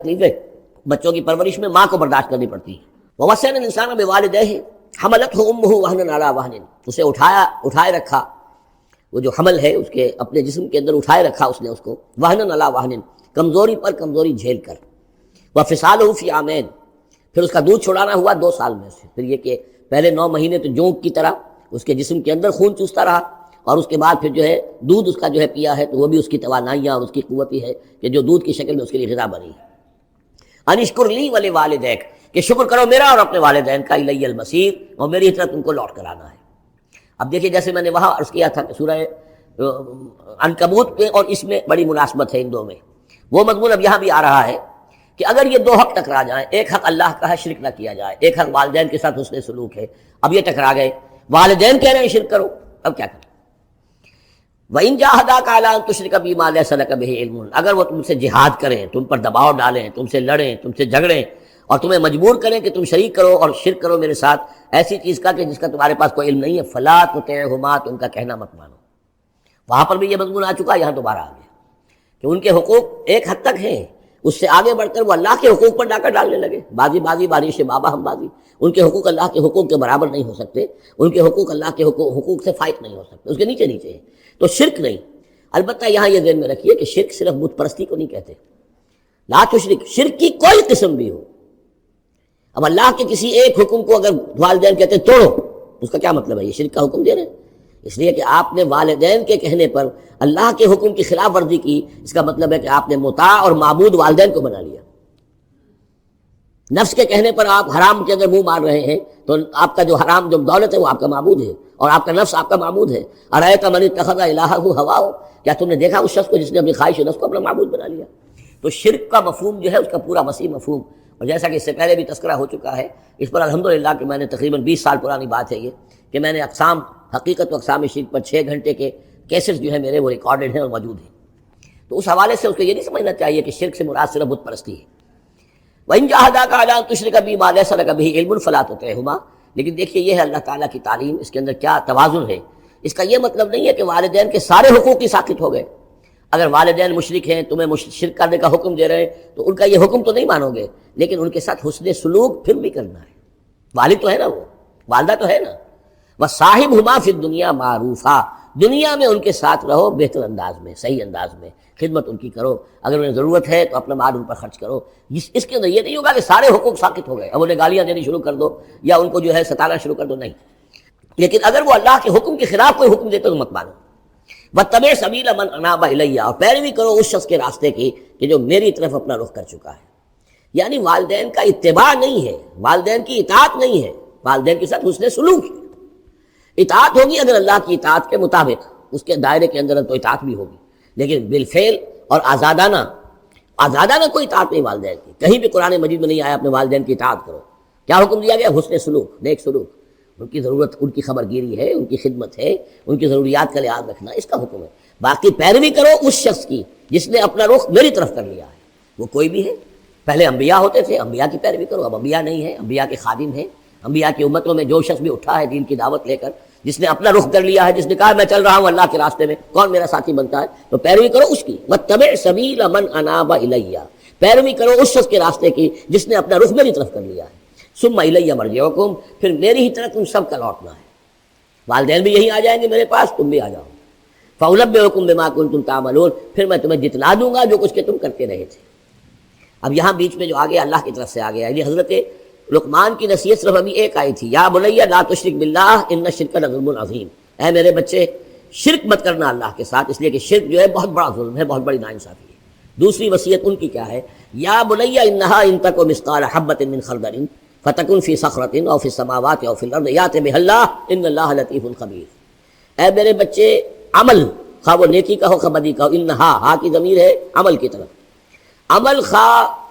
تکلیفیں بچوں کی پرورش میں ماں کو برداشت کرنی پڑتی ہے۔ وَوَصَّيْنَا الْإِنسَانَ بِوَالِدَيْهِ حَمَلَتْهُ أُمُّهُ وَهْنًا عَلَىٰ وَهْنٍ، اسے اٹھائے رکھا، وہ جو حمل ہے اس کے اپنے جسم کے اندر اٹھائے رکھا اس نے اس کو، وَهْنًا عَلَىٰ وَهْنٍ، کمزوری پر کمزوری جھیل کر، وَفِصَالُهُ فِي عَامَيْنِ، پھر اس کا دودھ چھڑانا ہوا 2 سال میں سے، پھر یہ کہ پہلے 9 مہینے تو جونک کی طرح اس کے جسم کے اندر خون چوستا رہا، اور اس کے بعد پھر جو ہے دودھ اس کا جو ہے پیا ہے تو وہ بھی اس کی توانائیاں اور اس کی قوت ہی ہے کہ جو دودھ کی شکل میں اس کے لیے غذا بنی ہے۔ انشکر لی ولوالدیک، کہ شکر کرو میرا اور اپنے والدین کا، الی المصیر، اور میری طرف تم کو لوٹ کر آنا ہے۔ اب دیکھیے جیسے میں نے وہاں عرض کیا تھا کہ سورہ عنکبوت میں اور اس میں بڑی مناسبت ہے ان دو میں، وہ مضمون اب یہاں بھی آ رہا ہے کہ اگر یہ 2 حق ٹکرا جائیں، ایک حق اللہ کا ہے شرک نہ کیا جائے، ایک حق والدین کے ساتھ حسن سلوک ہے، اب یہ ٹکرا گئے، والدین کہہ رہے ہیں شرک کرو، اب کیا کریں؟ وَإِن جَاهَدَاكَ عَلَىٰ أَن تُشْرِكَ بِي مَا لَيْسَ لَكَ بِهِ عِلْمٌ، اگر وہ تم سے جہاد کریں، تم پر دباؤ ڈالیں، تم سے لڑیں، تم سے جھگڑیں اور تمہیں مجبور کریں کہ تم شریک کرو اور شرک کرو میرے ساتھ ایسی چیز کا کہ جس کا تمہارے پاس کوئی علم نہیں ہے، فَلَا تُطِعْهُمَا، تو ان کا کہنا مت مانو۔ وہاں پر بھی یہ مضمون آ چکا، یہاں دوبارہ آ گیا کہ ان کے حقوق ایک حد تک ہیں، اس سے آگے بڑھ کر وہ اللہ کے حقوق پر ڈاکہ ڈالنے لگے، بازی بارش بابا ہم بازی، ان کے حقوق اللہ کے حقوق کے برابر نہیں ہو سکتے، ان کے حقوق اللہ کے حقوق سے فائق نہیں ہو سکتے، اس کے نیچے ہیں، تو شرک نہیں۔ البتہ یہاں یہ ذہن میں رکھیے کہ شرک صرف بت پرستی کو نہیں کہتے، لا تشرک، شرک کی کوئی قسم بھی ہو۔ اب اللہ کے کسی ایک حکم کو اگر والدین کہتے ہیں توڑو، اس کا کیا مطلب ہے؟ یہ شرک کا حکم دے رہے ہیں، اس لیے کہ آپ نے والدین کے کہنے پر اللہ کے حکم کی خلاف ورزی کی، اس کا مطلب ہے کہ آپ نے مطاع اور معبود والدین کو بنا لیا۔ نفس کے کہنے پر آپ حرام کے اندر منہ مار رہے ہیں تو آپ کا جو حرام جو دولت ہے وہ آپ کا معبود ہے، اور آپ کا نفس آپ کا معبود ہے۔ ارأیت من اتخذ الہہ ہواہ، کیا تم نے دیکھا اس شخص کو جس نے اپنی خواہش نفس کو اپنا معبود بنا لیا؟ تو شرک کا مفہوم جو ہے اس کا پورا وسیع مفہوم، اور جیسا کہ اس سے پہلے بھی تذکرہ ہو چکا ہے، اس پر الحمدللہ کہ میں نے تقریباً 20 سال پرانی بات ہے یہ، کہ میں نے اقسام حقیقت و اقسام شرک پر 6 گھنٹے کے کیسٹ جو ہے میرے وہ ریکارڈڈ ہیں اور موجود ہیں۔ تو اس حوالے سے اس کو یہ نہیں سمجھنا چاہیے کہ شرک سے مراد صرف بت پرستی ہے۔ وَإِن جَاهَدَاكَ عَلَىٰ أَن تُشْرِكَ بِي مَا لَيْسَ لَكَ بِهِ عِلْمٌ فَلَا تُطِعْهُمَا، لیکن دیکھیے یہ ہے اللہ تعالیٰ کی تعلیم، اس کے اندر کیا توازن ہے۔ اس کا یہ مطلب نہیں ہے کہ والدین کے سارے حقوق ہی ساقط ہو گئے۔ اگر والدین مشرک ہیں، تمہیں شرک کرنے کا حکم دے رہے ہیں تو ان کا یہ حکم تو نہیں مانو گے، لیکن ان کے ساتھ حسن سلوک پھر بھی کرنا ہے۔ والد تو ہے نا، وہ والدہ تو ہے نا، وَصَاحِبْهُمَا فِي الدُّنْيَا مَعْرُوفًا، دنیا میں ان کے ساتھ رہو بہتر انداز میں، صحیح انداز میں، خدمت ان کی کرو، اگر انہیں ضرورت ہے تو اپنا مال ان پر خرچ کرو۔ اس کے اندر یہ نہیں ہوگا کہ سارے حقوق ساقط ہو گئے، اب انہیں گالیاں دینی شروع کر دو یا ان کو جو ہے ستانا شروع کر دو، نہیں، لیکن اگر وہ اللہ کے حکم کے خلاف کوئی حکم دیتے تو مت مانو۔ وَاتَّبِعْ سَبِيلَ مَنْ أَنَابَ إِلَيَّ، اور پیروی کرو اس شخص کے راستے کی کہ جو میری طرف اپنا رخ کر چکا ہے۔ یعنی والدین کا اتباع نہیں ہے، والدین کی اطاعت نہیں ہے، والدین کے ساتھ حسن سلوک ہے۔ اطاعت ہوگی اگر اللہ کی اطاعت کے مطابق، اس کے دائرے کے اندر تو اطاعت بھی ہوگی، لیکن بالفعل اور آزادانہ کوئی اطاعت نہیں والدین کی۔ کہیں بھی قرآن مجید میں نہیں آیا اپنے والدین کی اطاعت کرو۔ کیا حکم دیا گیا؟ حسن سلوک، نیک سلوک، ان کی ضرورت، ان کی خبرگیری ہے، ان کی خدمت ہے، ان کی ضروریات کا لحاظ رکھنا، اس کا حکم ہے۔ باقی پیروی کرو اس شخص کی جس نے اپنا رخ میری طرف کر لیا ہے، وہ کوئی بھی ہے۔ پہلے انبیاء ہوتے تھے، انبیاء کی پیروی کرو، اب انبیاء نہیں ہے، انبیاء کے خادم ہیں۔ انبیاء کی امتوں میں جو شخص بھی اٹھا ہے دین کی دعوت لے کر، جس نے اپنا رخ کر لیا ہے، جس نے کہا میں چل رہا ہوں اللہ کے راستے میں، کون میرا ساتھی بنتا ہے؟ تو پیروی کرو اس کی۔ وَاتَّبِعْ سَبِيلَ مَنْ أَنَابَ إِلَيَّ، پیروی کرو اس شخص کے راستے کی جس نے اپنا رخ میری طرف کر لیا ہے۔ ثُمَّ إِلَيَّ مَرْجِعُكُمْ، پھر میری ہی طرف تم سب کا لوٹنا ہے۔ والدین بھی یہی آ جائیں گے میرے پاس، تم بھی آ جاؤ۔ فَأُنَبِّئُكُم بِمَا كُنتُمْ تَعْمَلُونَ، پھر میں تمہیں جتلا دوں گا جو کچھ کہ تم کرتے رہے تھے۔ اب یہاں بیچ میں جو آ گیا اللہ کی طرف سے آ گیا، یعنی حضرت لقمان کی نصیحت صرف ابھی ایک آئی تھی، یا بنی لا تشرک باللہ ان الشرک لظلم عظیم، اے میرے بچے شرک مت کرنا اللہ کے ساتھ، اس لیے کہ شرک جو ہے بہت بڑا ظلم ہے، بہت بڑی ناانصافی ہے۔ دوسری وصیت ان کی کیا ہے؟ یا بنی انہا ان تک مثقال حبۃ من خردل فتکن فی صخرۃ او فی السماوات او فی الارض یأت بها اللہ ان اللہ لطیف خبیر، اے میرے بچے عمل، خواہ وہ نیکی کا ہو خواہ بدی کا ہو، انہا، ہا کی ضمیر ہے عمل کی طرف، عمل خواہ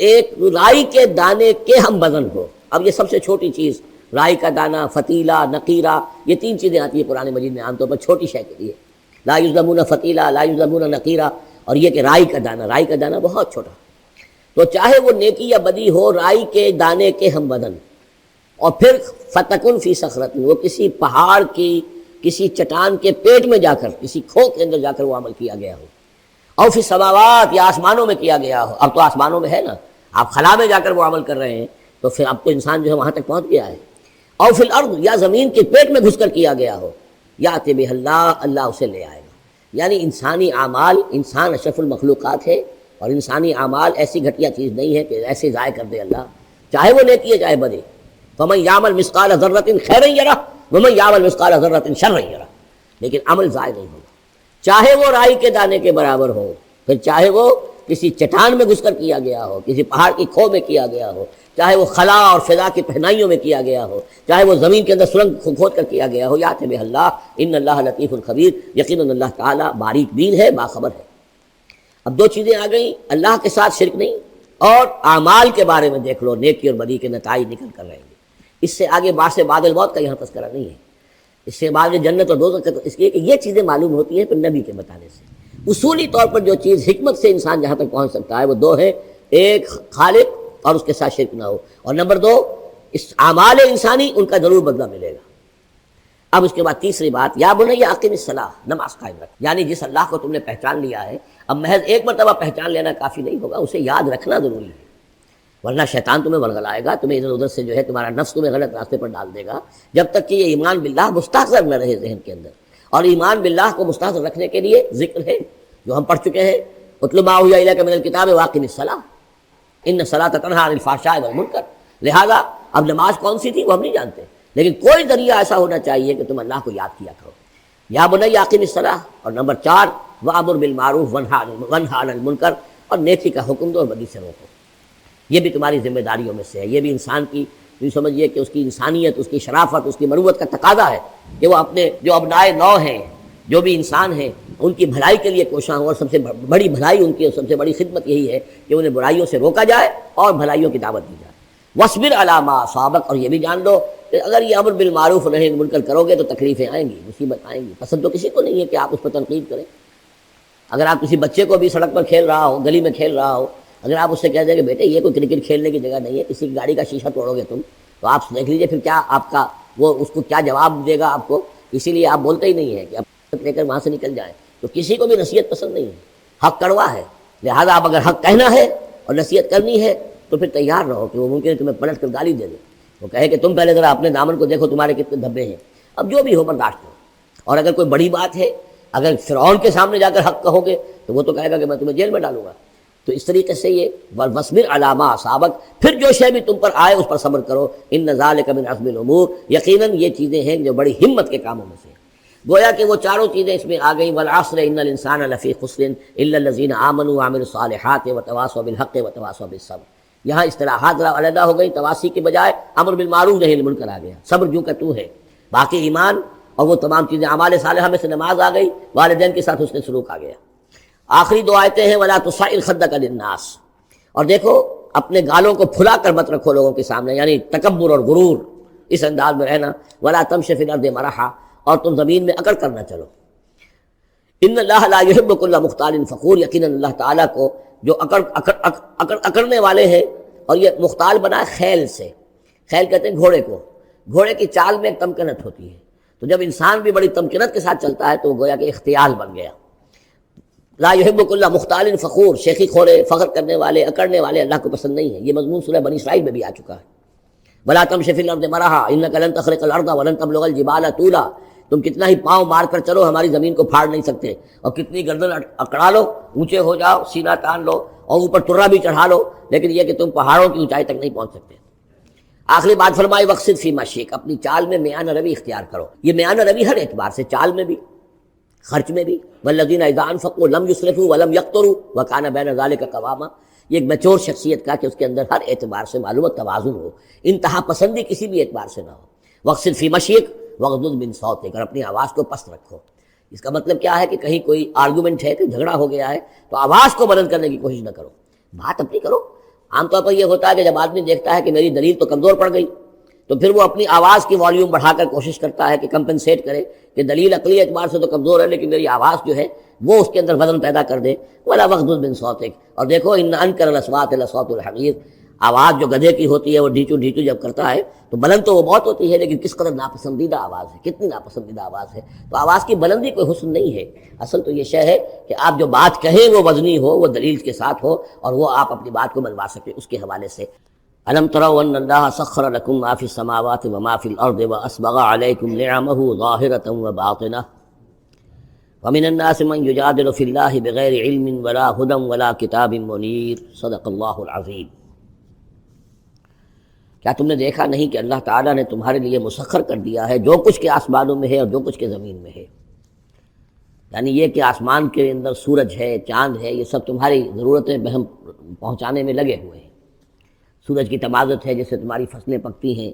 ایک رائی کے دانے کے ہم وزن ہو۔ اب یہ سب سے چھوٹی چیز، رائی کا دانہ، فتیلہ، نقیرہ، یہ 3 چیزیں آتی ہیں قرآن مجید میں عام طور پر چھوٹی شے کے لیے، لا یظلمون فتیلہ، لا یظلمون نقیرہ، اور یہ کہ رائی کا دانہ بہت چھوٹا۔ تو چاہے وہ نیکی یا بدی ہو، رائی کے دانے کے ہم وزن، اور پھر فتکن فی صخرۃ، وہ کسی پہاڑ کی، کسی چٹان کے پیٹ میں جا کر، کسی کھو کے اندر جا کر وہ عمل کیا گیا ہو، اور فی السماوات یا آسمانوں میں کیا گیا ہو. اب تو آسمانوں میں ہے نا, آپ خلا میں جا کر وہ عمل کر رہے ہیں, تو پھر اب تو انسان جو ہے وہاں تک پہنچ گیا ہے. اور فی الارض یا زمین کے پیٹ میں گھس کر کیا گیا ہو, یاتی بہ اللہ, اللہ اسے لے آئے گا. یعنی انسانی اعمال, انسان اشرف المخلوقات ہے, اور انسانی اعمال ایسی گھٹیا چیز نہیں ہے کہ ایسے ضائع کر دے اللہ, چاہے وہ نیکی ہے چاہے بدی. فمن یعمل مثقال ذرۃ خیرا یرہ ومن یعمل مثقال ذرۃ شرا یرہ. لیکن عمل ضائع نہیں ہوگا, چاہے وہ رائی کے دانے کے برابر ہو, پھر چاہے وہ کسی چٹان میں گھس کر کیا گیا ہو, کسی پہاڑ کی کھو میں کیا گیا ہو, چاہے وہ خلا اور فضا کی پہنائیوں میں کیا گیا ہو, چاہے وہ زمین کے اندر سرنگ کھود کر کیا گیا ہو. یات بہ اللہ ان اللہ لطیف الخبیر, یقیناً اللہ تعالیٰ باریک بین ہے, باخبر ہے. اب دو چیزیں آ گئیں, اللہ کے ساتھ شرک نہیں, اور اعمال کے بارے میں دیکھ لو نیکی اور بدی کے نتائج نکل کر رہیں گے. اس سے آگے باس بعد الموت کا یہاں تذکرہ نہیں ہے. اس سے بعد جنت اور دوزخ کا, اس لیے کہ یہ چیزیں معلوم ہوتی ہیں پھر نبی کے بتانے سے. اصولی طور پر جو چیز حکمت سے انسان جہاں تک پہنچ سکتا ہے وہ دو ہے, ایک خالق اور اس کے ساتھ شرک نہ ہو, اور نمبر دو اس اعمال انسانی ان کا ضرور بدلہ ملے گا. اب اس کے بعد تیسری بات, یا بنی اقیم الصلاۃ, نماز قائم رکھ. یعنی جس اللہ کو تم نے پہچان لیا ہے, اب محض ایک مرتبہ پہچان لینا کافی نہیں ہوگا, اسے یاد رکھنا ضروری ہے, ورنہ شیطان تمہیں ورگلائے گا, تمہیں ادھر ادھر سے جو ہے تمہارا نفس تمہیں غلط راستے پر ڈال دے گا, جب تک کہ یہ ایمان باللہ مستحضر نہ رہے ذہن کے اندر. اور ایمان باللہ کو مستحضر رکھنے کے لیے ذکر ہے جو ہم پڑھ چکے ہیں, اتل ما اوحی الیک من الکتاب واقم الصلاۃ ان الصلاۃ تنہی عن الفحشاء والمنکر. لہذا اب نماز کون سی تھی وہ ہم نہیں جانتے, لیکن کوئی ذریعہ ایسا ہونا چاہیے کہ تم اللہ کو یاد کیا کرو. یا بنی اقیم الصلاۃ, اور نمبر 4 وامر بالمعروف وانہی عن المنکر, اور نیکی کا حکم دو اور بدی سے روکو. یہ بھی تمہاری ذمہ داریوں میں سے ہے. یہ بھی انسان کی یوں سمجھیے کہ اس کی انسانیت, اس کی شرافت, اس کی مروت کا تقاضا ہے کہ وہ اپنے جو ابنائے نو ہیں, جو بھی انسان ہیں, ان کی بھلائی کے لیے کوشاں ہوں. اور سب سے بڑی بھلائی ان کی, اور سب سے بڑی خدمت یہی ہے کہ انہیں برائیوں سے روکا جائے اور بھلائیوں کی دعوت دی جائے. وَاصْبِرْ عَلَىٰ مَا أَصَابَكَ, اور یہ بھی جان لو کہ اگر یہ امر بالمعروف نہی عن المنکر کرو گے تو تکلیفیں آئیں گی, مصیبت آئیں گی. پسند تو کسی کو نہیں ہے کہ آپ اس پر تنقید کریں. اگر آپ کسی بچے کو بھی سڑک پر کھیل رہا ہو, گلی میں کھیل رہا ہو, اگر آپ اس سے کہہ دیں کہ بیٹے یہ کوئی کرکٹ کھیلنے کی جگہ نہیں ہے, کسی کی گاڑی کا شیشہ توڑو گے تم, تو آپ دیکھ لیجئے پھر کیا آپ کا وہ اس کو کیا جواب دے گا آپ کو. اسی لیے آپ بولتے ہی نہیں ہیں کہ اب لے کر وہاں سے نکل جائیں. تو کسی کو بھی نصیحت پسند نہیں ہے, حق کڑوا ہے. لہٰذا آپ اگر حق کہنا ہے اور نصیحت کرنی ہے تو پھر تیار رہو کہ وہ ممکن ہے تمہیں پلٹ کر گالی دے دے, وہ کہے کہ تم پہلے ذرا اپنے دامن کو دیکھو تمہارے کتنے دھبے ہیں. اب جو بھی ہو برداشت کرو. اور اگر کوئی بڑی بات ہے, اگر فرعون کے سامنے جا کر حق کہو گے تو وہ تو کہے گا کہ میں تمہیں جیل میں ڈالوں گا. تو اس طریقے سے یہ وَاصْبِرْ عَلَىٰ مَا أَصَابَكَ, پھر جو شے بھی تم پر آئے اس پر صبر کرو. إِنَّ ذَلِكَ مِنْ عَزْمِ الْأُمُورِ, یقیناً یہ چیزیں ہیں جو بڑی ہمت کے کاموں میں سے. گویا کہ وہ چاروں چیزیں اس میں آ گئیں. وَالْعَصْرِ إِنَّ الْإِنسَانَ لَفِي خُسْرٍ إِلَّا الَّذِينَ آمَنُوا وَعَمِلُوا الصَّالِحَاتِ وَتَوَاصَوْا بِالْحَقِّ وَتَوَاصَوْا بِالصَّبْرِ. یہاں اصطلاحات ذرا علیحدہ ہو گئی, تواسی کی بجائے امر بالمعروف نہی عن المنکر آ گیا. صبر جو کہ تو ہے, باقی ایمان اور وہ تمام چیزیں اعمال صالحہ میں سے نماز آ گئی, والدین کے ساتھ حسن سلوک آ گیا. آخری دو آیتیں ہیں وَلَا تُصَعِّرْ خَدَّكَ لِلنَّاسِ, اور دیکھو اپنے گالوں کو پھلا کر مت رکھو لوگوں کے سامنے, یعنی تکبر اور غرور اس انداز میں رہنا. وَلَا تَمْشِ فِي الْأَرْضِ مَرَحًا, اور تم زمین میں اکڑ کر نہ چلو. ان اللہ لا يحب كل مختال فخور, یقیناً اللہ تعالیٰ کو جو اکڑنے والے ہیں, اور یہ مختال بنا خیل سے. خیل کہتے ہیں گھوڑے کو. گھوڑے کی چال میں ایک تمکنت ہوتی ہے, تو جب انسان بھی بڑی تمکنت کے ساتھ چلتا ہے تو وہ گویا کہ اختیال بن گیا. لا يحب كل مختال فخور, شیخی خورے, فخر کرنے والے, اکڑنے والے اللہ کو پسند نہیں ہے. یہ مضمون سورہ بنی اسرائیل میں بھی آ چکا ہے. وَلَا تَمْشِ فِي الْأَرْضِ مَرَحًا إِنَّكَ لَن تَخْرِقَ الْأَرْضَ وَلَن تَبْلُغَ الْجِبَالَ طُولًا, تم کتنا ہی پاؤں مار کر چلو ہماری زمین کو پھاڑ نہیں سکتے, اور کتنی گردن اکڑا لو, اونچے ہو جاؤ, سینہ تان لو, اور اوپر ٹرا بھی چڑھا لو, لیکن یہ کہ تم پہاڑوں کی اونچائی تک نہیں پہنچ سکتے. آخری بات فرمائی وَاقْصِدْ فِي مَشْيِكَ, اپنی چال میں میانہ روی اختیار کرو. یہ میانہ روی ہر اعتبار سے, چال میں بھی, خرچ میں بھی. وَالَّذِينَ إِذَا أَنفَقُوا لَمْ يُسْرِفُوا وَلَمْ يَقْتُرُوا وَكَانَ بَيْنَ ذَلِكَ قَوَامًا. یہ ایک میچور شخصیت کا کہ اس کے اندر ہر اعتبار سے معلوم توازن ہو, انتہا پسندی کسی بھی اعتبار سے نہ ہو. وَاقْصِدْ فِي مَشْيِكَ وَاغْضُضْ مِنْ صَوْتِكَ, اور اپنی آواز کو پست رکھو. اس کا مطلب کیا ہے کہ کہیں کوئی آرگومنٹ ہے کہ جھگڑا ہو گیا ہے تو آواز کو بلند کرنے کی کوشش نہ کرو, بات اپنی کرو. عام طور پر یہ ہوتا ہے کہ جب آدمی دیکھتا ہے کہ میری دلیل تو کمزور پڑ گئی تو پھر وہ اپنی آواز کی والیوم بڑھا کر کوشش کرتا ہے کہ کمپنسیٹ کرے کہ دلیل عقلی اعتبار سے تو کمزور ہے لیکن میری آواز جو ہے وہ اس کے اندر وزن پیدا کر دے. وَلَا وَاغْضُضْ مِنْ صَوْتِكَ, اور دیکھو إِنَّ أَنْكَرَ الْأَصْوَاتِ لَصَوْتُ الْحَمِيرِ, آواز جو گدھے کی ہوتی ہے وہ ڈھیچو ڈھیچو جب کرتا ہے تو بلند تو وہ بہت ہوتی ہے، لیکن کس قدر ناپسندیدہ آواز ہے، کتنی ناپسندیدہ آواز ہے۔ تو آواز کی بلندی کوئی حسن نہیں ہے، اصل تو یہ شے ہے کہ آپ جو بات کہیں وہ وزنی ہو، وہ دلیل کے ساتھ ہو، اور وہ آپ اپنی بات کو منوا سکیں اس کے حوالے سے۔ الم تروا ان اللہ سخر لکم ما فی السماوات وما فی الارض واسبغ علیکم نعمہ ظاہرۃ وباطنہ ومن الناس من یجادل فی اللہ بغیر علم ولا ہدی ولا کتاب منیر۔ صدق اللہ العظیم۔ کیا تم نے دیکھا نہیں کہ اللہ تعالیٰ نے تمہارے لیے مسخر کر دیا ہے جو کچھ کے آسمانوں میں ہے اور جو کچھ کے زمین میں ہے؟ یعنی یہ کہ آسمان کے اندر سورج ہے، چاند ہے، یہ سب تمہاری ضرورتیں بہم پہنچانے میں لگے ہوئے ہیں۔ سورج کی تمازت ہے جس سے تمہاری فصلیں پکتی ہیں،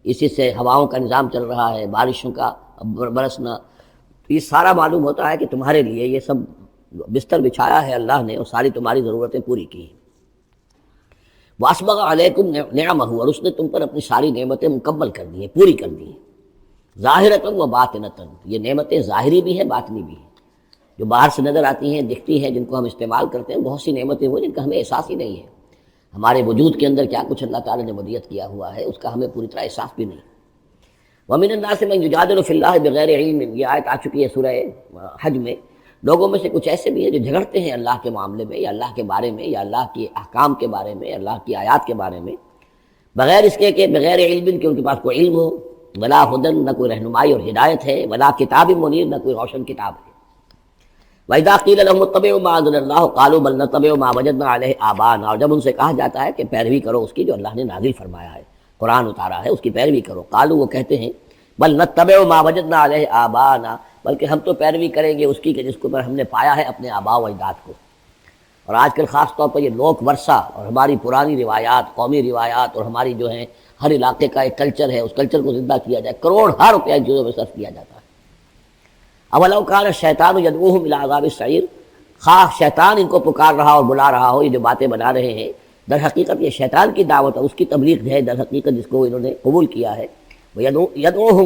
اسی سے ہواؤں کا نظام چل رہا ہے، بارشوں کا برسنا، تو یہ سارا معلوم ہوتا ہے کہ تمہارے لیے یہ سب بستر بچھایا ہے اللہ نے اور ساری تمہاری ضرورتیں پوری کی ہیں۔ واسبغ علیکم نعمہ، اور اس نے تم پر اپنی ساری نعمتیں مکمل کر دی ہیں، پوری کر دی ہیں۔ ظاہرۃ و باطنۃ، یہ نعمتیں ظاہری بھی ہیں، باطنی بھی ہیں، جو باہر سے نظر آتی ہیں، دکھتی ہیں، جن کو ہم استعمال کرتے ہیں۔ بہت سی نعمتیں وہ جن کا ہمیں احساس ہی نہیں ہے، ہمارے وجود کے اندر کیا کچھ اللہ تعالیٰ نے ودیعت کیا ہوا ہے اس کا ہمیں پوری طرح احساس بھی نہیں۔ ومن الناس من یجادل فی اللہ بغیر علم، یہ آیت آ چکی ہے سورہ حج میں۔ لوگوں میں سے کچھ ایسے بھی ہیں جو جھگڑتے ہیں اللہ کے معاملے میں، یا اللہ کے بارے میں، یا اللہ کے احکام کے بارے میں، اللہ کی آیات کے بارے میں، بغیر اس کے کہ بغیر علم کہ ان کے پاس کوئی علم ہو، ولا ہدن، نہ کوئی رہنمائی اور ہدایت ہے، ولا کتاب منیر، نہ کوئی روشن کتاب ہے۔ وَإِذَا قِيلَ لَهُمُ اتَّبِعُوا مَا أَنزَلَ اللَّهُ قَالُوا بَلْ نَتَّبِعُ مَا وَجَدْنَا عَلَيْهِ آبَاءَنَا، اور جب ان سے کہا جاتا ہے کہ پیروی کرو اس کی جو اللہ نے نازل فرمایا ہے، قرآن اتارا ہے، اس کی پیروی کرو، قالوا، وہ کہتے ہیں، بل نتبع ما وجدنا علیہ آباءنا، بلکہ ہم تو پیروی کریں گے اس کی کہ جس کو پر ہم نے پایا ہے اپنے آباء و اجداد کو۔ اور آج کل خاص طور پر یہ لوک ورثہ اور ہماری پرانی روایات، قومی روایات، اور ہماری جو ہیں ہر علاقے کا ایک کلچر ہے، اس کلچر کو زندہ کیا جائے، کروڑ ہر روپیہ چیزوں میں صرف کیا جاتا ہے۔ اولو کان الشیطان یدعوہم الی عذاب السعیر، خواہ شیطان ان کو پکار رہا اور بلا رہا ہو، یہ جو باتیں بنا رہے ہیں در حقیقت یہ شیطان کی دعوت ہے، اس کی تبلیغ ہے در حقیقت، جس کو انہوں نے قبول کیا ہے۔ یدعوہم